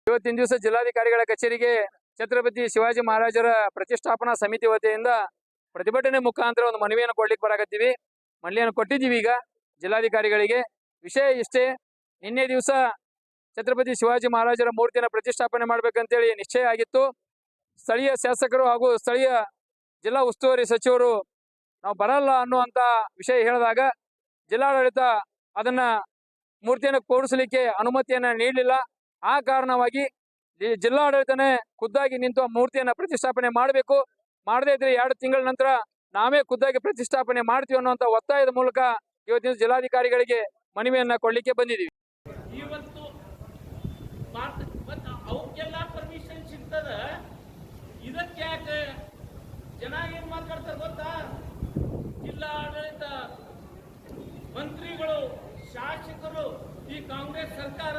ಇವತ್ತಿನ ದಿವಸ ಜಿಲ್ಲಾಧಿಕಾರಿಗಳ ಕಚೇರಿಗೆ ಛತ್ರಪತಿ ಶಿವಾಜಿ ಮಹಾರಾಜರ ಪ್ರತಿಷ್ಠಾಪನಾ ಸಮಿತಿ ವತಿಯಿಂದ ಪ್ರತಿಭಟನೆ ಮುಖಾಂತರ ಒಂದು ಮನವಿಯನ್ನು ಕೊಡ್ಲಿಕ್ಕೆ ಬರಾಕತ್ತೀವಿ. ಮನವಿಯನ್ನು ಕೊಟ್ಟಿದ್ದೀವಿ. ಈಗ ಜಿಲ್ಲಾಧಿಕಾರಿಗಳಿಗೆ ವಿಷಯ ಇಷ್ಟೇ, ನಿನ್ನೆ ದಿವಸ ಛತ್ರಪತಿ ಶಿವಾಜಿ ಮಹಾರಾಜರ ಮೂರ್ತಿಯನ್ನು ಪ್ರತಿಷ್ಠಾಪನೆ ಮಾಡ್ಬೇಕಂತೇಳಿ ನಿಶ್ಚಯ ಆಗಿತ್ತು. ಸ್ಥಳೀಯ ಶಾಸಕರು ಹಾಗೂ ಸ್ಥಳೀಯ ಜಿಲ್ಲಾ ಉಸ್ತುವಾರಿ ಸಚಿವರು ನಾವು ಬರಲ್ಲ ಅನ್ನುವಂತ ವಿಷಯ ಹೇಳಿದಾಗ ಜಿಲ್ಲಾಡಳಿತ ಅದನ್ನ ಮೂರ್ತಿಯನ್ನು ಕೂಡಿಸಲಿಕ್ಕೆ ಅನುಮತಿಯನ್ನ ನೀಡಲಿಲ್ಲ. ಆ ಕಾರಣವಾಗಿ ಜಿಲ್ಲಾಡಳಿತನೇ ಖುದ್ದಾಗಿ ನಿಂತು ಮೂರ್ತಿಯನ್ನ ಪ್ರತಿಷ್ಠಾಪನೆ ಮಾಡಬೇಕು, ಮಾಡದೇ ಇದ್ರೆ 2 ತಿಂಗಳ ನಂತರ ನಾವೇ ಖುದ್ದಾಗಿ ಪ್ರತಿಷ್ಠಾಪನೆ ಮಾಡ್ತೀವಿ ಅನ್ನುವಂತ ಒತ್ತಾಯದ ಮೂಲಕ ಇವತ್ತಿನ ಜಿಲ್ಲಾಧಿಕಾರಿಗಳಿಗೆ ಮನವಿಯನ್ನ ಕೊಡ್ಲಿಕ್ಕೆ ಬಂದಿದ್ದೀವಿ. ಇವತ್ತು ಅವಕ್ಕೆಲ್ಲ ಪರ್ಮಿಷನ್ ಸಿಗ್ತದ, ಇದಕ್ಕೆ ಯಾಕೆ ಜನ ಏನ್ ಮಾತಾಡ್ತಾರೆ ಗೊತ್ತಾ? ಜಿಲ್ಲಾಡಳಿತ ಮಂತ್ರಿಗಳು, ಶಾಸಕರು, ಈ ಕಾಂಗ್ರೆಸ್ ಸರ್ಕಾರ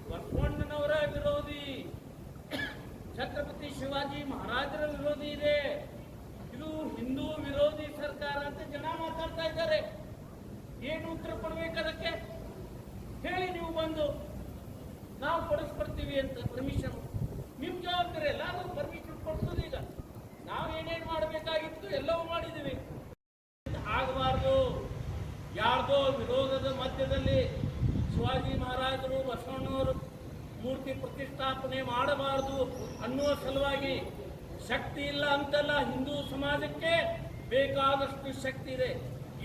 ಬಸವಣ್ಣನವರ ವಿರೋಧಿ, ಛತ್ರಪತಿ ಶಿವಾಜಿ ಮಹಾರಾಜರ ವಿರೋಧಿ ಇದೆ, ಇದು ಹಿಂದೂ ವಿರೋಧಿ ಸರ್ಕಾರ ಅಂತ ಜನ ಮಾತಾಡ್ತಾ ಇದ್ದಾರೆ. ಏನು ಉತ್ತರ ಕೊಡ್ಬೇಕು ಅದಕ್ಕೆ ಹೇಳಿ? ನೀವು ಬಂದು ನಾವು ಕೊಡಿಸ್ಕೊಡ್ತೀವಿ ಅಂತ ಪರ್ಮಿಷನ್, ನಿಮ್ ಜವಾಬ್ದಾರಿ ಎಲ್ಲ ಪರ್ಮಿಷನ್ ಕೊಡ್ಸೋದು. ಈಗ ನಾವು ಏನೇನು ಮಾಡಬೇಕಾಗಿತ್ತು ಎಲ್ಲವೂ ಮಾಡಿದ್ದೀವಿ. ಆಗಬಾರ್ದು, ಯಾರ್ದೋ ವಿರೋಧದ ಮಧ್ಯದಲ್ಲಿ ಶಿವಾಜಿ ಮಹಾರಾಜರು ಬಸವಣ್ಣವರು ಮೂರ್ತಿ ಪ್ರತಿಷ್ಠಾಪನೆ ಮಾಡಬಾರದು ಅನ್ನುವ ಸಲುವಾಗಿ ಶಕ್ತಿ ಇಲ್ಲ ಅಂತಲ್ಲ, ಹಿಂದೂ ಸಮಾಜಕ್ಕೆ ಬೇಕಾದಷ್ಟು ಶಕ್ತಿ ಇದೆ.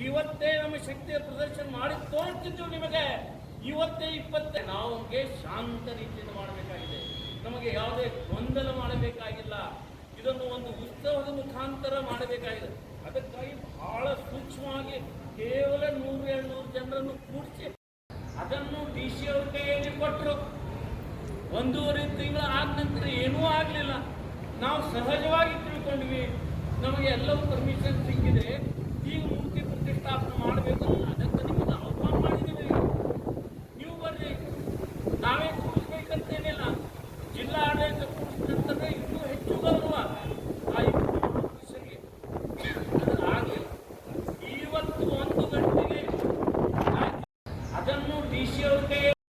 ಇವತ್ತೇ ನಮ್ಮ ಶಕ್ತಿಯ ಪ್ರದರ್ಶನ ಮಾಡಿ ತೋರಿಸ್ತಿದ್ದು ನಿಮಗೆ. ಇವತ್ತೇ 20 ನಾವು ಶಾಂತ ರೀತಿಯಿಂದ ಮಾಡಬೇಕಾಗಿದೆ. ನಮಗೆ ಯಾವುದೇ ಗೊಂದಲ ಮಾಡಬೇಕಾಗಿಲ್ಲ. ಇದನ್ನು ಒಂದು ಉತ್ಸವದ ಮುಖಾಂತರ ಮಾಡಬೇಕಾಗಿದೆ. ಅದಕ್ಕಾಗಿ ಬಹಳ ಸೂಕ್ಷ್ಮವಾಗಿ ಕೇವಲ 100-200 ಜನರನ್ನು ಕೂಡಿಸಿ ಅದನ್ನು DC ಅವ್ರ ಕೈಯಲ್ಲಿ ಕೊಟ್ಟರು. 1.5 ತಿಂಗಳ ಆದ ನಂತರ ಏನೂ ಆಗಲಿಲ್ಲ. ನಾವು ಸಹಜವಾಗಿ ತಿಳ್ಕೊಂಡ್ವಿ, ನಮಗೆ ಎಲ್ಲವೂ ಪರ್ಮಿಷನ್ ಸಿಕ್ಕಿದೆ, ಈಗ ಮೂರ್ತಿ ಪ್ರತಿಷ್ಠಾಪನೆ ಮಾಡಬೇಕು. ಅದಕ್ಕೆ ನಿಮಗೆ ಆಹ್ವಾನ ಮಾಡಿದ್ದೀವಿ, ನೀವು ಬರ್ರಿ. ನಾವೇ ಕೂಡಿಸ್ಬೇಕಂತೇನಿಲ್ಲ, ಜಿಲ್ಲಾ ಆಡಳಿತ ಕೂಡಿಸಿದಂತಂದ್ರೆ ಇನ್ನೂ